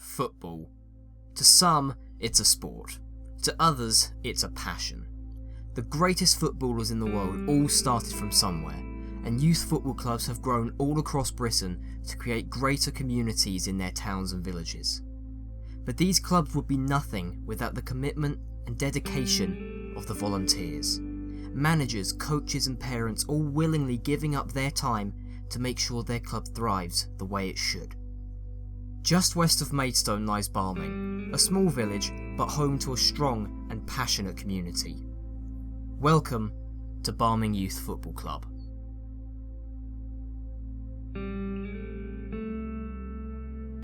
football. To some, it's a sport. To others, it's a passion. The greatest footballers in the world all started from somewhere, and youth football clubs have grown all across Britain to create greater communities in their towns and villages. But these clubs would be nothing without the commitment and dedication of the volunteers. Managers, coaches and parents all willingly giving up their time to make sure their club thrives the way it should. Just west of Maidstone lies Barming, a small village but home to a strong and passionate community. Welcome to Barming Youth Football Club.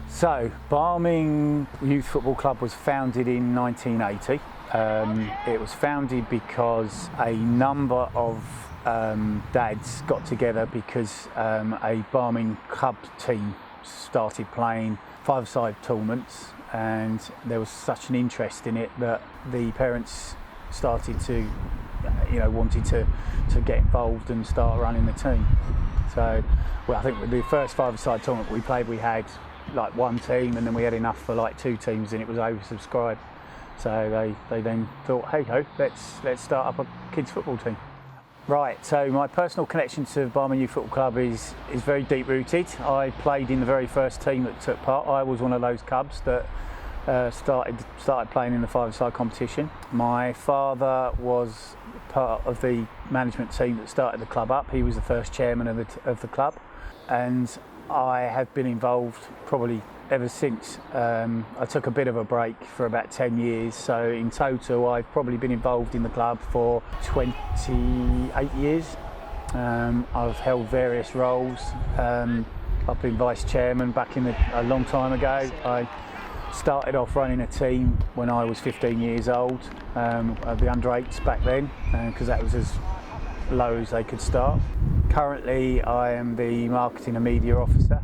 So, Barming Youth Football Club was founded in 1980. It was founded because a number of dads got together because a Barming club team started playing five-a-side tournaments, and there was such an interest in it that the parents started to, wanted to get involved and start running the team. So, I think with the first five-a-side tournament we played, we had like one team, and then we had enough for like two teams, and it was oversubscribed. So they then thought, hey ho, let's start up a kids football team. Right, so my personal connection to Barming Youth Football Club is very deep rooted. I played in the very first team that took part. I was one of those cubs that started playing in the five-a-side competition. My father was part of the management team that started the club up. He was the first chairman of the club, and I have been involved probably ever since. I took a bit of a break for about 10 years, so in total I've probably been involved in the club for 28 years. I've held various roles. I've been vice chairman back in a long time ago. I started off running a team when I was 15 years old, the under-8s back then, because that was as low as they could start. Currently I am the marketing and media officer.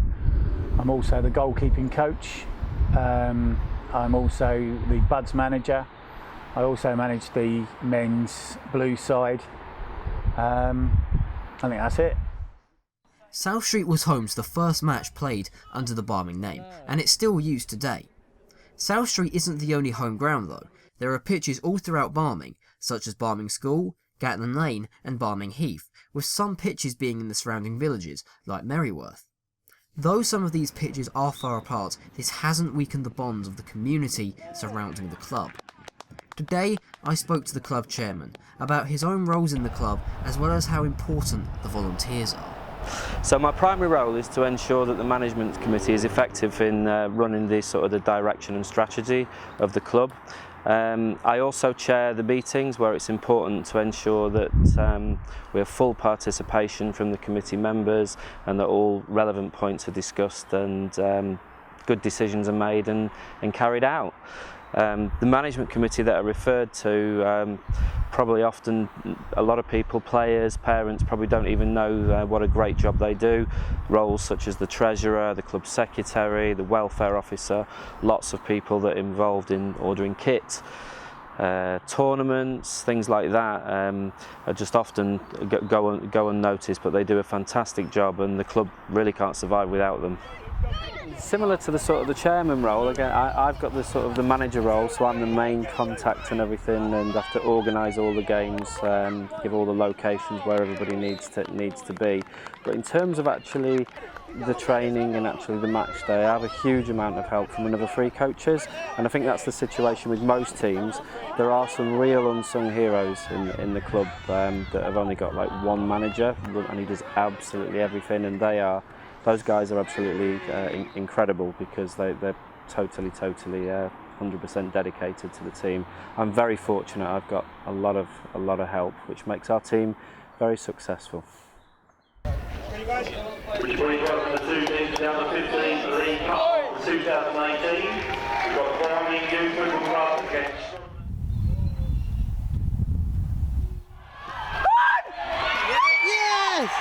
I'm also the goalkeeping coach. I'm also the buds manager. I also manage the men's blue side. I think that's it. South Street was home to the first match played under the Barming name, and it's still used today. South Street isn't the only home ground though. There are pitches all throughout Barming, such as Barming School, Gatlin Lane and Barming Heath, with some pitches being in the surrounding villages, like Merryworth. Though some of these pitches are far apart, this hasn't weakened the bonds of the community surrounding the club. Today, I spoke to the club chairman about his own roles in the club, as well as how important the volunteers are. So my primary role is to ensure that the management committee is effective in running the direction and strategy of the club. I also chair the meetings where it's important to ensure that we have full participation from the committee members and that all relevant points are discussed and good decisions are made and carried out. The management committee that I referred to, probably often a lot of people, players, parents, probably don't even know what a great job they do. Roles such as the treasurer, the club secretary, the welfare officer, lots of people that are involved in ordering kit, tournaments, things like that, are just often go unnoticed, but they do a fantastic job, and the club really can't survive without them. Similar to the chairman role, again, I've got the manager role, so I'm the main contact and everything, and have to organise all the games, give all the locations where everybody needs to be. But in terms of actually the training and actually the match day, I have a huge amount of help from another 3 coaches, and I think that's the situation with most teams. There are some real unsung heroes in the club that have only got like one manager, and he does absolutely everything, and those guys are absolutely incredible because they're totally 100% dedicated to the team. I'm very fortunate. I've got a lot of help, which makes our team very successful. Which brings welcome the 2 teams down the 15th League Cup 2018. We've got Barming Youth Football Club against. Yes!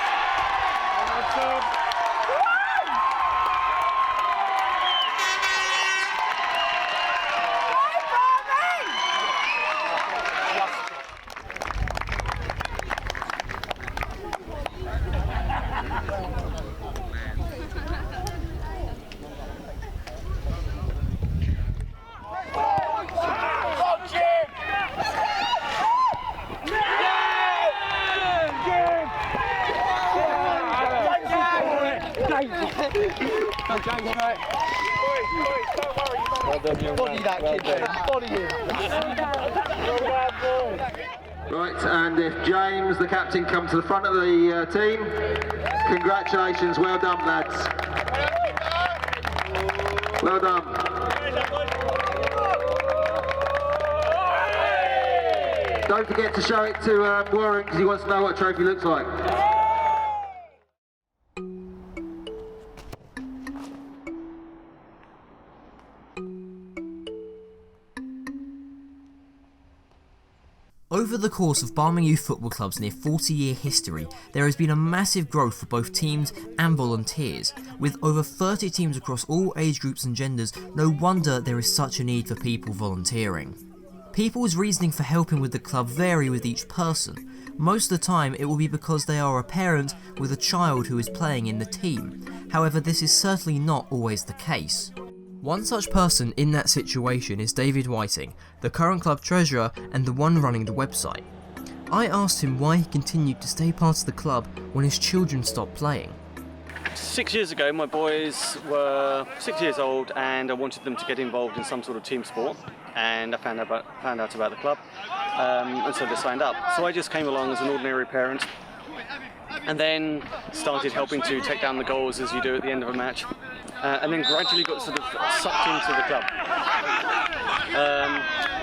Right, and if James, the captain, come to the front of the team, congratulations, well done, lads. Well done. Don't forget to show it to Warren because he wants to know what a trophy looks like. Over the course of Barming Youth Football Club's near 40-year history, there has been a massive growth for both teams and volunteers. With over 30 teams across all age groups and genders, no wonder there is such a need for people volunteering. People's reasoning for helping with the club vary with each person. Most of the time it will be because they are a parent with a child who is playing in the team. However, this is certainly not always the case. One such person in that situation is David Whiting, the current club treasurer and the one running the website. I asked him why he continued to stay part of the club when his children stopped playing. 6 years ago, my boys were 6 years old and I wanted them to get involved in some sort of team sport, and I found out about the club, and so they signed up. So I just came along as an ordinary parent and then started helping to take down the goals as you do at the end of a match. And then gradually got sort of sucked into the club.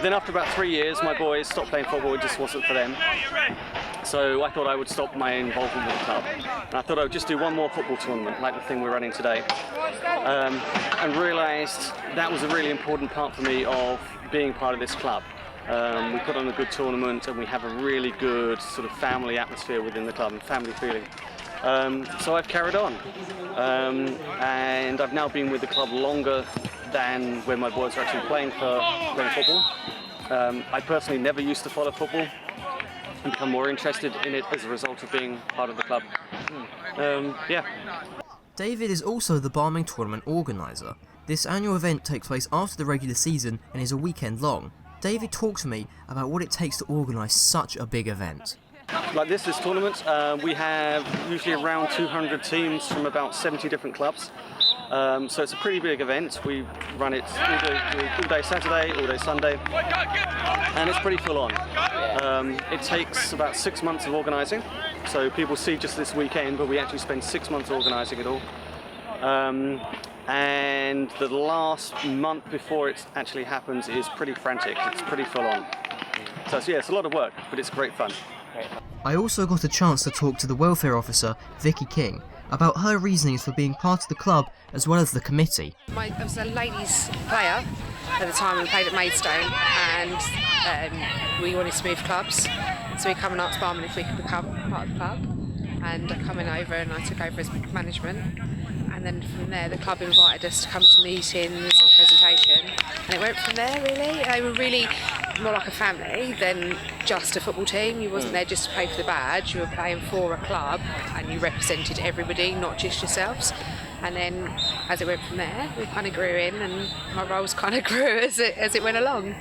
Then after about 3 years, my boys stopped playing football, it just wasn't for them. So I thought I would stop my involvement with the club. And I thought I would just do one more football tournament, like the thing we're running today. And realised that was a really important part for me of being part of this club. We put on a good tournament and we have a really good sort of family atmosphere within the club and family feeling. So I've carried on, and I've now been with the club longer than when my boys were actually playing football. I personally never used to follow football and become more interested in it as a result of being part of the club. Yeah. David is also the Barming tournament organiser. This annual event takes place after the regular season and is a weekend long. David talked to me about what it takes to organise such a big event. Like this tournament, we have usually around 200 teams from about 70 different clubs. So it's a pretty big event. We run it all day Saturday, all day Sunday, and it's pretty full on. It takes about 6 months of organising. So people see just this weekend, but we actually spend 6 months organising it all. And the last month before it actually happens is pretty frantic. It's pretty full on. So yeah, it's a lot of work, but it's great fun. I also got a chance to talk to the welfare officer, Vicky King, about her reasonings for being part of the club as well as the committee. I was a ladies player at the time. We played at Maidstone and we wanted to move clubs, so we come and asked Barming if we could become part of the club, and coming over and I took over as management. And then from there the club invited us to come to meetings and presentation, and it went from there really. They were really more like a family than just a football team. You wasn't there just to play for the badge, you were playing for a club and you represented everybody, not just yourselves. And then as it went from there, we kind of grew in and my roles kind of grew as it went along.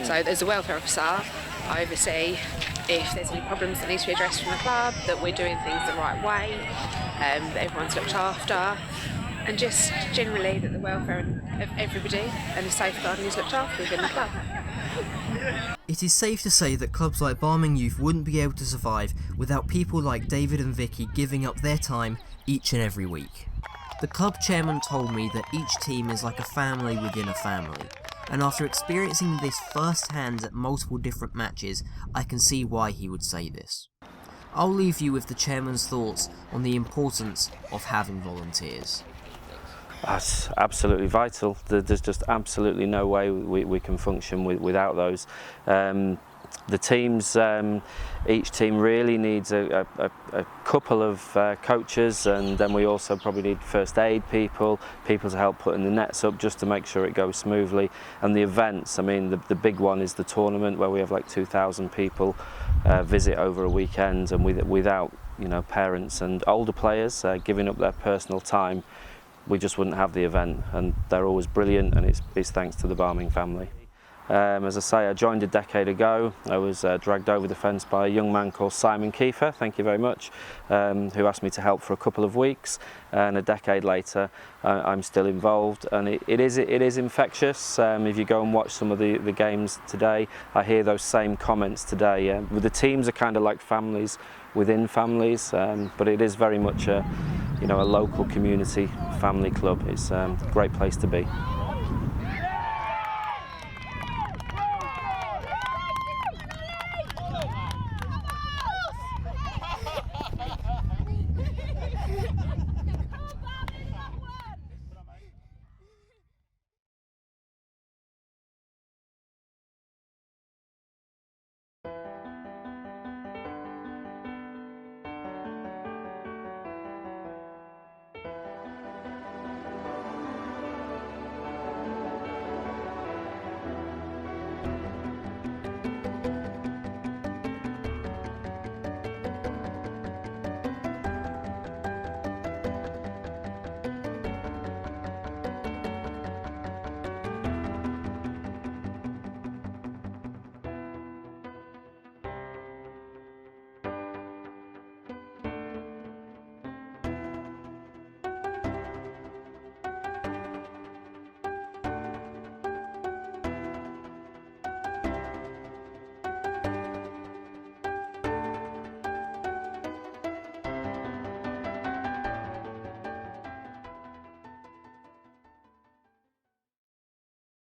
So as a welfare officer, I oversee if there's any problems that need to be addressed from the club, that we're doing things the right way, that everyone's looked after, and just generally that the welfare of everybody and the safeguarding is looked after within the club. It is safe to say that clubs like Barming Youth wouldn't be able to survive without people like David and Vicky giving up their time each and every week. The club chairman told me that each team is like a family within a family, and after experiencing this firsthand at multiple different matches, I can see why he would say this. I'll leave you with the chairman's thoughts on the importance of having volunteers. That's absolutely vital. There's just absolutely no way we can function without those. The teams, each team really needs a couple of coaches, and then we also probably need first aid people to help putting the nets up just to make sure it goes smoothly. And the events, I mean, the big one is the tournament where we have like 2,000 people visit over a weekend, and without parents and older players giving up their personal time, we just wouldn't have the event. And they're always brilliant, and it's thanks to the Barming family. As I say, I joined a decade ago. I was dragged over the fence by a young man called Simon Kiefer, thank you very much, who asked me to help for a couple of weeks, and a decade later I'm still involved, and it is infectious. If you go and watch some of the games today, I hear those same comments today. The teams are kind of like families within families, but it is very much a local community family club. It's a great place to be.